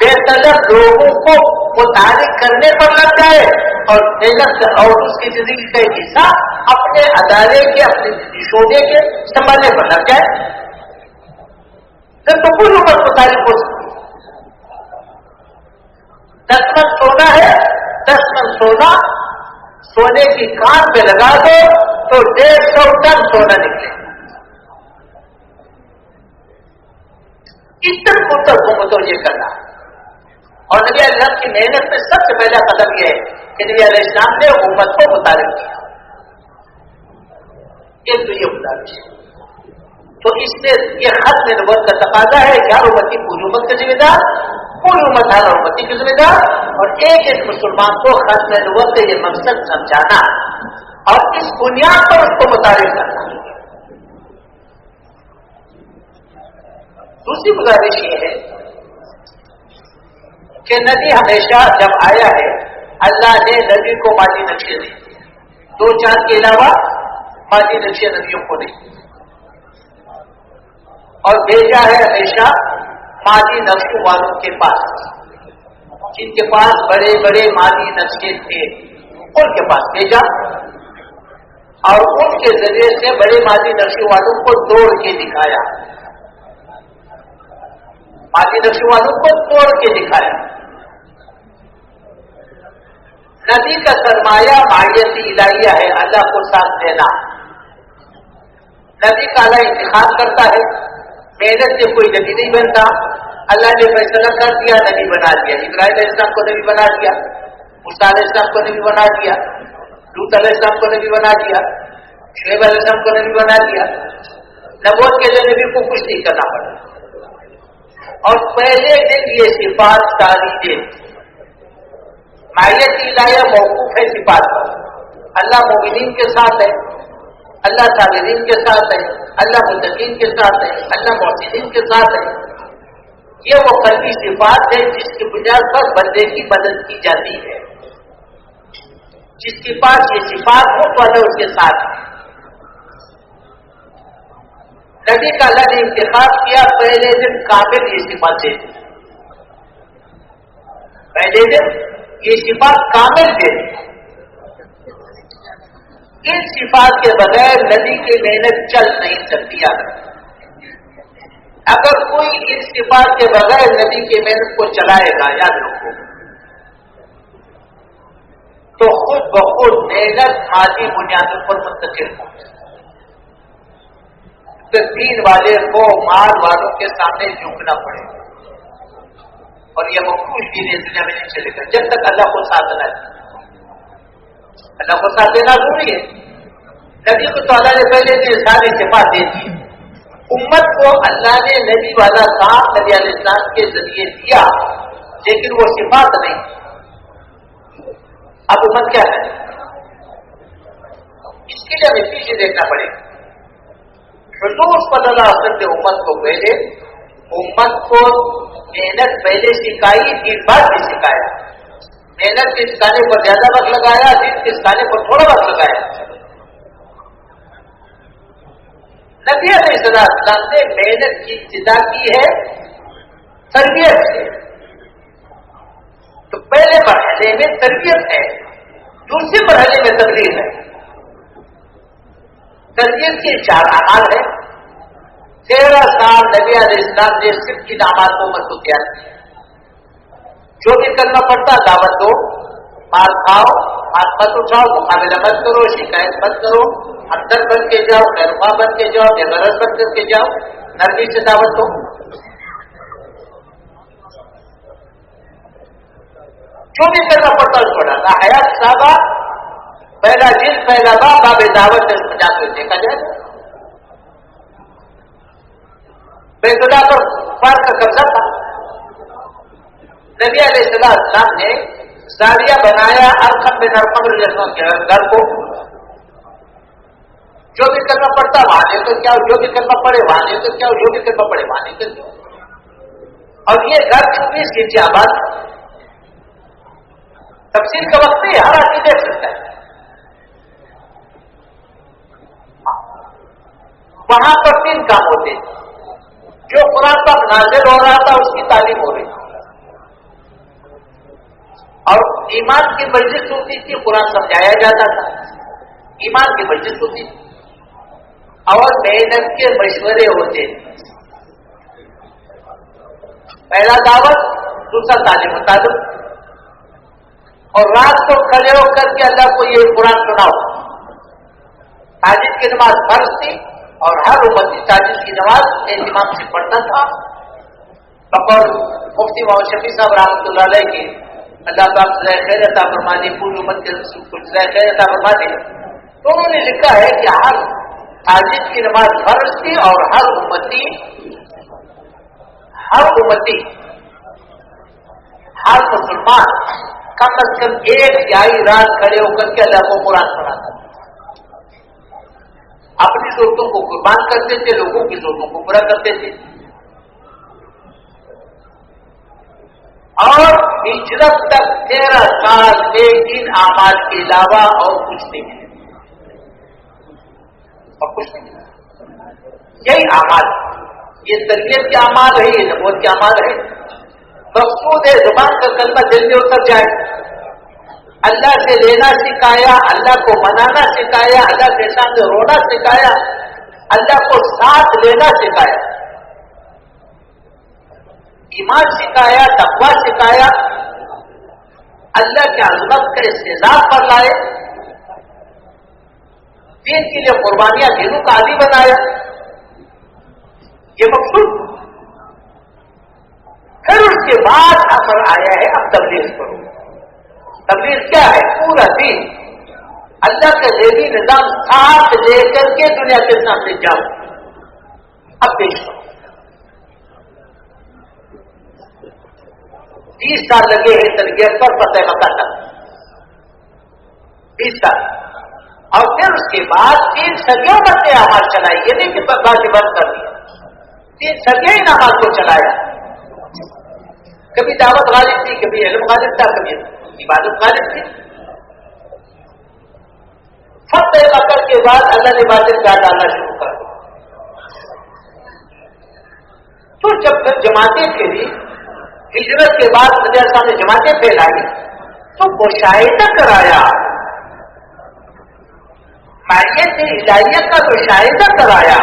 بے طلب لوگوں کو متعلق کرنے پر لگ جائے اور اور اس کی زندگی کا ایک حصہ اپنے ادارے کے اپنے شعبے کے سنبھالنے پر لگ جائے پھر تو پوری عمر متعلق ہو سکتی ہے۔ 10 من سونا ہے، 10 من سونا سونے کی کان پہ لگا دو تو 150 ٹن سونا نکلے۔ اتنے متوجہ کرنا اور نبی علیہ السلام کی محنت میں سب سے پہلا قدم یہ ہے کہ نبی علیہ السلام نے امت کو متعلق کیا۔ ایک تو یہ گزارش ہے، تو اس میں یہ ختم نبوت کا تقاضا ہے کہ ہر امتی پوری امت کا ذمہ دار، پوری امت ہر امتی کی ذمہ دار، اور ایک ایک مسلمان کو ختم نبوت کا یہ مقصد سمجھانا اور اس بنیاد پر اس کو متعلق کرنا۔ دوسری گزارش یہ ہے کہ نبی ہمیشہ جب آیا ہے اللہ نے نبی کو مادی نقشے دی، 2 چاند کے علاوہ مادی نقشے نبیوں کو نہیں، اور بھیجا ہے ہمیشہ مادی نقشوں والوں کے پاس، جن کے پاس بڑے بڑے مادی نقشے تھے ان کے پاس بھیجا، اور ان کے ذریعے سے بڑے مادی نقشے والوں کو توڑ کے دکھایا، مادی نقشے والوں کو توڑ کے دکھایا۔ نبی کا سرمایہ معیت الہیہ ہے، اللہ کو ساتھ دینا۔ نبی کا اللہ انتخاب کرتا ہے، محنت سے کوئی نبی نہیں بنتا، اللہ نے فیصلہ کر دیا نبی بنا دیا۔ ابراہیم علیہ السلام کو نبی بنا دیا، موسیٰ علیہ السلام کو نبی بنا دیا، لوط علیہ السلام کو نبی بنا دیا، شعیب علیہ السلام کو نبی بنا دیا۔ نبوت کے لیے نبی کو کچھ نہیں کرنا پڑا، اور پہلے دن یہ صفات ساری دن معیت الہیہ موقوف ہے صفات پر۔ اللہ مومنین کے ساتھ ہے، اللہ صابرین کے ساتھ ہے، اللہ متقین کے ساتھ ہے، اللہ محسنین کے ساتھ ہے۔ یہ وہ قلبی صفات ہے جس کی بنیاد پر بندے کی مدد کی جاتی ہے۔ جس کے پاس یہ صفات ہو تو اللہ اس کے ساتھ ہے۔ نبی کا اللہ نے انتخاب کیا، پہلے دن کامل یہ صفات دے دی، پہلے دن یہ صفات کامل دے دی۔ ان صفات کے بغیر نبی کی محنت چل نہیں سکتی۔ اگر کوئی ان صفات کے بغیر نبی کی محنت کو چلائے گا، یاد رکھو، تو خود بخود محنت مادی بنیادوں پر منتقل ہو، دین والے کو مال والوں کے سامنے جھکنا پڑے گا، اور یہ مخصوص دین اس دنیا میں نہیں چلے گا جب تک اللہ کو ساتھ نہ دے۔ اللہ کو ساتھ دینا ضروری ہے۔ نبی کو تو اللہ نے پہلے سے ساری صفات دے دی، امت کو اللہ نے نبی والا کام نبی علیہ السلام کے ذریعے دیا، لیکن وہ صفات نہیں۔ اب امت کیا ہے؟ اس کے لیے ہمیں پیچھے دیکھنا پڑے گا۔ حضور صلی اللہ علیہ وسلم نے امت کو پہلے امت کو محنت پہلے سکھائی، دین بعد بھی سکھایا۔ محنت کے سکھانے پر زیادہ وقت لگایا، دین کے سکھانے پر تھوڑا وقت لگایا۔ نبی علیہ السلام نے محنت کی ابتدا کی ہے تربیت سے، تو پہلے مرحلے میں تربیت ہے، دوسرے مرحلے میں تبلیغ ہے۔ تربیت کے 4 اعمال ہیں۔ 13 سال نبی علیہ السلام نے صرف ان اعمال کو امت کو کیا، جو بھی کرنا پڑتا دعوت دو، مال کھاؤ، ہاتھ مت اٹھاؤ، مقابلہ مت کرو، شکایت مت کرو، اندر بن کے جاؤ، خیرخواہ بن کے جاؤ، بے غرض بن کر کے جاؤ، نرمی سے دعوت دو۔ جو بھی کرنا پڑتا اس کو ڈالنا۔ حیات صحابہ پہلا جلد پہلا باب دعوت سے سمجھا کے دیکھا جائے، بیت اللہ پر فرق کا قبضہ تھا۔ نبی علیہ السلام نے زاویہ بنایا ارقم بن ارقم رضی اللہ عنہ کے گھر کو، جو بھی کرنا پڑتا وہاں لے کر کیا، جو بھی کرنا پڑے وہاں لے کر کیا، جو بھی کرنا پڑے وہاں لے کر کیا۔ اور یہ گھر 24 کی آباد، تفصیل کا وقت نہیں، ہر آدمی دیکھ سکتا ہے۔ وہاں پر 3 کام ہوتے ہیں۔ جو قرآن پر نازل ہو رہا تھا اس کی تعلیم ہو رہی، ایمان کی مجلس ہوتی تھی، قرآن سمجھایا جاتا تھا، ایمان کی مجلس ہوتی تھی اور محنت کے مشورے ہوتے تھے. پہلا دعوت، دوسرا تعلیم و تعلم. اور رات کو کھڑے ہو کر کے اللہ کو یہ قرآن سناؤ. تاجد کی نماز فرض تھی اور ہر امتی تاجد کی نماز اہتمام سے پڑھتا تھا. بقول مفتی محمد شفیع صاحب رحمۃ اللہ علیہ کی اللہ پاک جزائے خیر عطا فرما دے، پوری امت کے کو جزائے خیر عطا فرما دے. تو انہوں نے لکھا ہے کہ ہر تاجد کی نماز فرض تھی اور ہر امتی ہر مسلمان کم از کم ایک تہائی رات کھڑے ہو کر کے اللہ کو قرآن سناتا تھا. اپنی ضرورتوں کو قربان کرتے تھے، لوگوں کی ضرورتوں کو پورا کرتے تھے. اور ہجرت تک 13 سال میں ان اعمال کے علاوہ اور کچھ نہیں ہے، اور کچھ نہیں. یہی اعمال، یہ تربیت کے اعمال ہے، یہ نبوت کے اعمال ہے. مقصود ہے زبان کا کلمہ دل میں اتر جائے. اللہ سے لینا سکھایا، اللہ کو منانا سکھایا، اللہ کے سامنے رونا سکھایا، اللہ کو ساتھ لینا سکھایا، ایمان سکھایا، تقویٰ سکھایا، اللہ کے عظمت کا استعداد پر لائے، دین کے لیے قربانیاں دینوں کا عادی بنایا. یہ مقصود. پھر اس کے بعد اثر آیا ہے اب تبلیغ کرو. تبلیغ کیا ہے؟ پورا دین اللہ کا ذہنی نظام ساتھ لے کر کے دنیا کے سامنے جاؤ. اب پیش کرو. 30 سال لگے ہیں تربیت پر فتح مکہ تک، 20 سال. اور پھر اس کے بعد 3 صدیوں میں سے آواز چلائی. یہ نہیں کہ بات بند کر دیا، 3 صدیوں ان آواز کو چلایا. کبھی دعوت غالب تھی، کبھی علم غالب تھا، کبھی عبادت غالب تھی. فتح مکہ کے بعد اللہ نے عبادت کا ڈالنا شروع کر دیا. تو جب پھر جماعتیں پھیلی، ہجرت کے بعد مدرسہ میں جماعتیں پھیلائی تو مشاہدہ کرایا، معیت الہیہ کا مشاہدہ کرایا،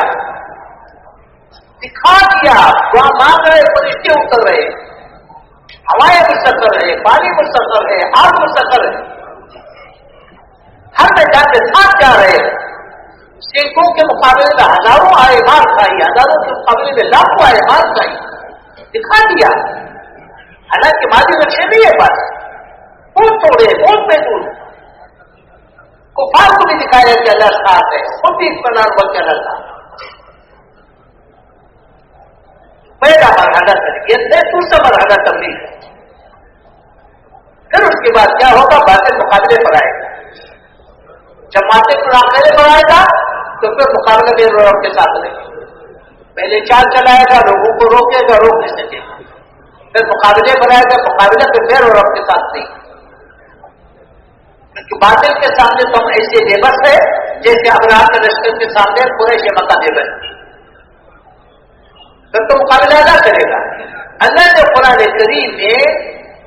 دکھا دیا. وہاں مانگ رہے، فرشتے اتر رہے، ہوائیں مستقر ہے، پانی مستقر ہے، آگ مستقر ہے، ہر میدان کے ساتھ جا رہے. سینکڑوں کے مقابلے میں ہزاروں آئے، مار کھائی، ہزاروں کے مقابلے میں لاکھوں آئے، مار کھائی. دکھا دیا. حالانکہ ماضی نقشے نہیں ہے، بات بہت تھوڑے، بہت محدود. کفار کو بھی دکھایا کہ اللہ ساتھ ہے، خود بھی اطمینان ہوا کہ اللہ ساتھ. پہلا مرحلہ تربیت ہے، دوسرا مرحلہ تبلیغ ہے. پھر اس کے بعد کیا ہوگا؟ باطل مقابلے پر آئے گا. جب باطل مقابلے پر آئے گا تو پھر مقابلہ بے روک کے ساتھ رہے گا. پہلے چال چلائے گا، لوگوں کو روکے گا، روک نہیں سکے گا. پھر مقابلے پر آئے گا، مقابلہ پہ بے روک کے ساتھ نہیں. کیونکہ باطل کے سامنے تو ہم ایسے بے بس ہے جیسے ابراہ کے لشکر کے سامنے قریش مکہ بے بس. پھر تو مقابلہ ادا کرے گا. اللہ نے قرآن کریم میں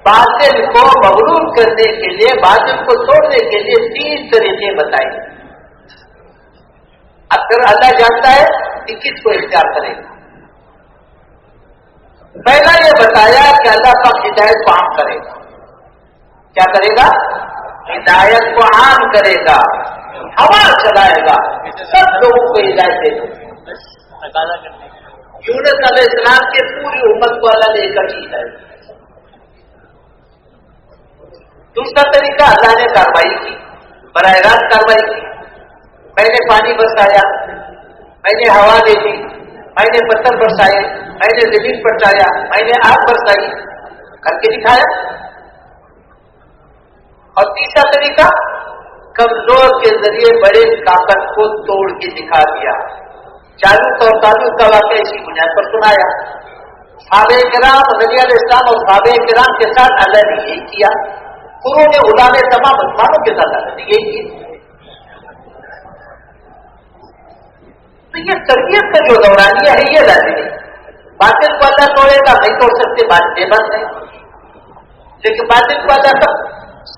باطل کو مغلوب کرنے کے لیے، باطل کو توڑنے کے لیے 3 طریقے بتائے. اب پھر اللہ جانتا ہے کہ کس کو اختیار کرے گا. پہلا یہ بتایا کہ اللہ پاک ہدایت کو عام کرے گا. کیا کرے گا؟ ہدایت کو عام کرے گا، ہوا چلائے گا، سب لوگوں کو ہدایت دے گا. یونس علیہ السلام کے پوری امت کو اللہ نے اکٹھی ہدایت. دوسرا طریقہ، اللہ نے کارروائی کی، براہ راست کارروائی کی. میں نے پانی برسایا، میں نے ہوا دے دی، میں نے پتھر برسائے، میں نے زمین پرچایا، میں نے آگ برسائی، کر کے دکھایا. اور تیسرا طریقہ، کمزور کے ذریعے بڑے طاقت کو توڑ کے دکھا دیا. جالوت اور تالوت کا واقعہ اسی بنیاد پر سنایا. صحابہ کرام، نبی علیہ السلام اور صحابہ کرام کے ساتھ اللہ نے یہی کیا. قرون اولیٰ نے تمام مسلمانوں کے ساتھ اللہ نے یہی کیا. تو یہ تربیت کا جو دورانیہ ہے یہ لازمی ہے. باطل کو اللہ توڑے گا، نہیں توڑ سکتے، بات بے بس ہے. لیکن باطل کو اللہ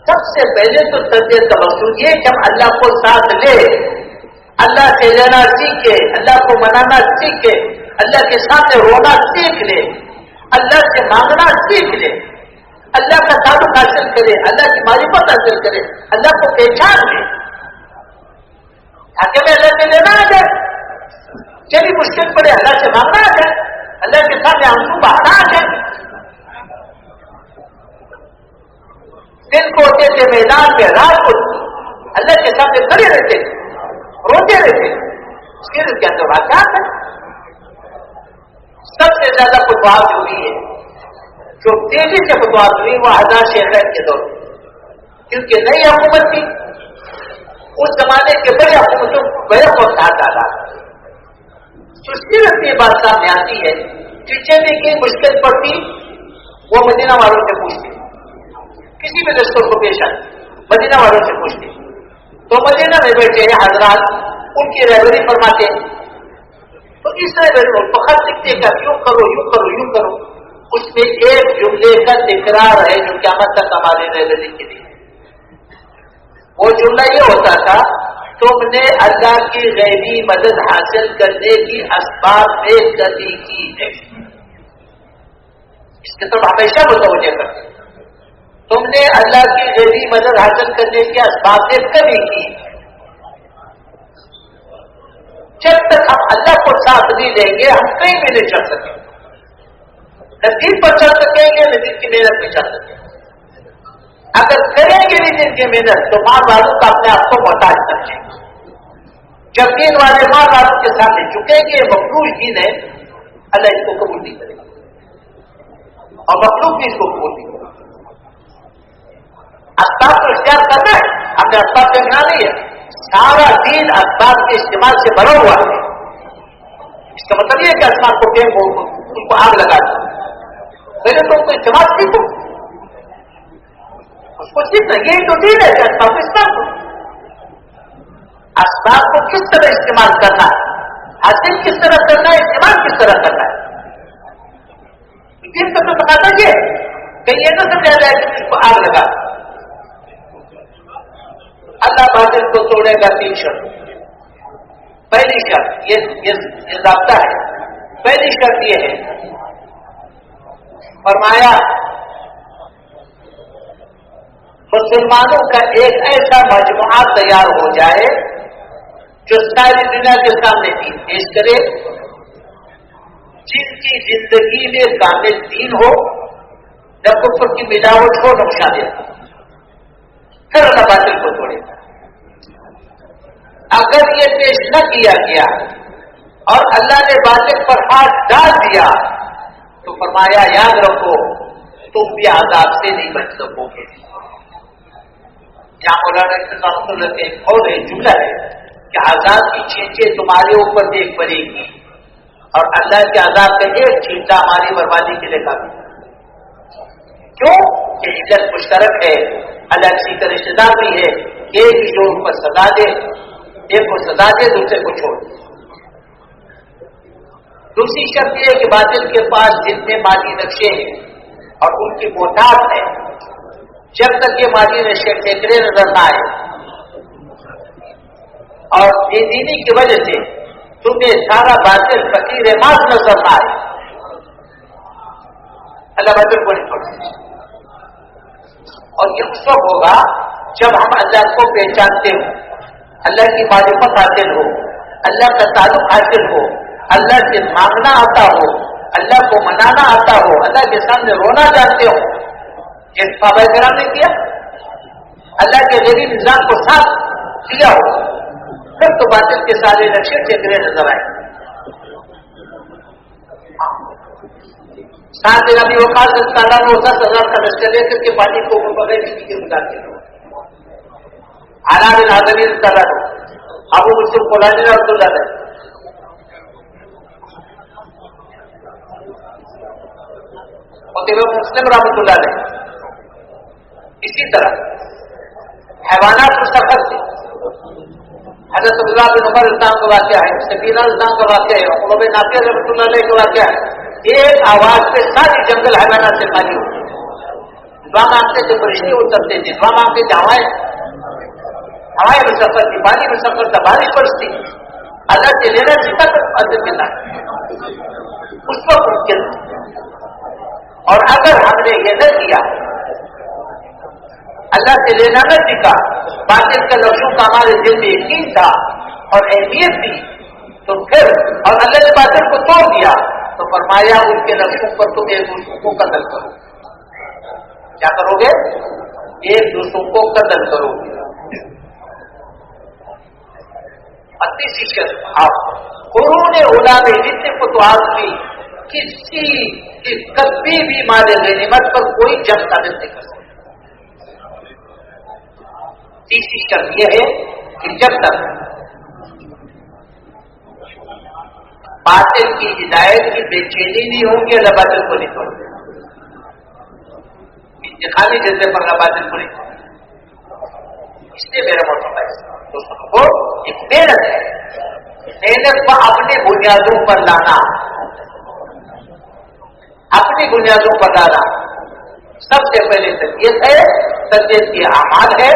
سب سے پہلے تو تربیت کا مقصود یہ کہ ہم اللہ کو ساتھ لے، اللہ سے لینا سیکھے، اللہ کو منانا سیکھے، اللہ کے سامنے رونا سیکھ لے، اللہ سے مانگنا سیکھ لے، اللہ کا تعلق حاصل کرے، اللہ کی معرفت حاصل کرے، اللہ کو پہچان لے، تاکہ میں اللہ سے لینا آ جائے، چلی مشکل پڑے اللہ سے مانگنا آ جائے، اللہ کے سامنے آنسو بہانا آ جائے۔ دن کو ہوتے تھے میدان میں، رات کو اللہ کے سامنے کھڑے رہتے، روتے رہتے، سر کے اندر واقعات ہے۔ سب سے زیادہ فتوحات جو ہوئی ہے، جو تیزی سے فتوحات ہوئی، وہ 1000 شہر کے دور میں، کیونکہ نئی حکومت تھی، اس زمانے کے بڑے حکومتوں کو بڑے وقت ہاتھ ڈالا، تو صرف یہ بات سامنے آتی ہے، پیچھے بھی کوئی مشکل پڑتی وہ مدینہ والوں سے پوچھتے، کسی بھی دستور کو پیش آئے مدینہ والوں سے پوچھتے، تو مدینہ میں بیٹھے حضرات ان کی رہبری فرماتے، تو اس رہبری میں فخر لکھتے کہ یوں کرو یوں کرو یوں کرو، اس میں ایک جملے کا تکرار ہے جو قیامت تک ہماری رہبری کے لیے، وہ جملہ یہ ہوتا تھا، تم نے اللہ کی غیبی مدد حاصل کرنے کی اسباب میں کمی کی ہے، اس کی طرف ہمیشہ متوجہ کرتے، تم نے اللہ کی غیبی مدد حاصل کرنے کے اسباب میں کمی کی، جب تک ہم اللہ کو ساتھ نہیں لیں گے ہم کہیں بھی نہیں چل سکیں، نہ دین پر چل سکیں گے نہ دین کی محنت میں چل سکیں گے، اگر کریں گے نہیں دین کی محنت تو ماں والوں کا اپنے آپ کو محتاج سمجھیں گے، جب دین والے ماں والوں کے سامنے جھکیں گے مخلوق دین ہے، اللہ اس کو قبول نہیں کرے گا اور مخلوق بھی اس کو قبول نہیں کرے گا۔ اسباب کو اختیار کرنا ہے، ہم نے اسباب دیکھنا نہیں ہے، سارا دین اسباب کے استعمال سے بھرا ہوا ہے، اس کا مطلب یہ ہے کہ اسباب کو ان کو آگ لگا دو، پہلے تو ان کو استعمال سیکھو، اس کو سیکھنا، یہی تو دین ہے کہ اسباب کو استعمال کرو، اسباب کو کس طرح استعمال کرنا ہے، حاصل کس طرح کرنا ہے، استعمال کس طرح کرنا ہے، دین کا تو تقاضا یہ ہے کہ یہ نہ سمجھا جائے کہ اس کو آگ لگا دو۔ اللہ باطل کو توڑے گا 3 شرط، پہلی شرط یہ ضابطہ ہے، پہلی شرط یہ ہے، فرمایا مسلمانوں کا ایک ایسا مجموعہ تیار ہو جائے جو ساری دنیا کے سامنے دین پیش کرے، جن کی زندگی میں کامل دین ہو، نہ کفر کی ملاوٹ ہو، نہ شادت ہو، پھر اللہ باطل کو توڑے گا۔ اگر یہ پیش نہ کیا گیا اور اللہ نے باطل پر ہاتھ ڈال دیا تو فرمایا یاد رکھو تم بھی عذاب سے نہیں بچ سکو گے۔ کیا مولانا رحمۃ اللہ کے ایک اور جملہ ہے کہ عذاب کی چھینچیں تمہارے اوپر دیکھ پڑے گی اور اللہ کے عذاب کا ایک چھینٹا ہماری بربادی کے لیے کافی ہے، کیوں کہ عزت مشترک ہے، اللہ کسی کا رشتے دار بھی ہے، ایک ہی جو ان پر سزا دے، ایک کو سزا دے دوسرے کو چھوڑ دے۔ دوسری شرط یہ ہے کہ باطل کے پاس جتنے مادی نقشے ہیں اور ان کی محتاط ہے، جب تک یہ مادی نقشے ٹیکرے نظر نہ آئے اور بے دینی کی وجہ سے تمہیں سارا باطل فقیر ماس نظر نہ آئے، اللہ باطل کو نہیں چھوڑے۔ اور یہ اس وقت ہوگا جب ہم اللہ کو پہچانتے ہوں، اللہ کی معرفت حاصل ہو، اللہ کا تعلق حاصل ہو، اللہ سے مانگنا آتا ہو، اللہ کو منانا آتا ہو، اللہ کے سامنے رونا جانتے ہو، جس صحابہ کرام نے کیا، اللہ کے غیبی نظام کو ساتھ دیا ہو، پھر تو باطل کے سارے نقشے ٹیکرے نظر آئے۔ ساتھ نبی وقاص تعالیٰ نے 10,000 کا لشکر لے کر کے پانی کو بغیر کسی کے گزارتے ہیں، علا بن حضمی تعالیٰ نے، ابو مسلم قرآن رحمۃ اللہ نے، مسلم رحمۃ اللہ نے، اسی طرح حیوانات مستقل تھے، حضرت عبداللہ بن عمر اسلام کا واقعہ ہے، سکینہ اسلام کا واقعہ ہے، عمر بن نافع رحمۃ اللہ علیہ کا واقعہ ہے، ایک آواز پہ ساری جنگل حیوانات سے خالی ہوئی، دعا مانگتے تھے فرشتے اترتے تھے، دعا مانگتے تھے ہوائیں مسافر تھی، پانی مسافر تھا، بارش برستی، اللہ سے لینا سیکھا تو حاصل ملنا اس وقت ممکن۔ اور اگر ہم نے یہ نہ کیا، اللہ سے لینا نہ سیکھا، باطل کے لفظوں کا ہمارے دل میں یقین تھا اور اہمیت تھی، تو پھر اور اللہ نے باطل کو توڑ دیا تو فرمایا ان کے لفظوں پر تم ایک دوسروں کو قتل کرو۔ کیا کرو گے؟ ایک دوسروں کو قتل کرو گے۔ تیسری شرط، آپ قرون اولا میں جتنے فتوحات کی کسی کی کبھی بھی مال غنیمت پر کوئی جنگ ثابت نہیں کر سکتا۔ تیسری شرط یہ ہے کہ جب تک باطل کی ہدایت کی بے چینی نہیں ہوگی اللہ باطل کو نہیں توڑ دے، انتخابی جذبے پر اللہ باطل کو نہیں توڑ دے۔ اس لیے میرا مطلب ہے دوستوں کو ایک محنت ہے، محنت کو اپنی بنیادوں پر لانا، اپنی بنیادوں پر لانا۔ سب سے پہلے تربیت ہے، تربیت کی اعمال ہے،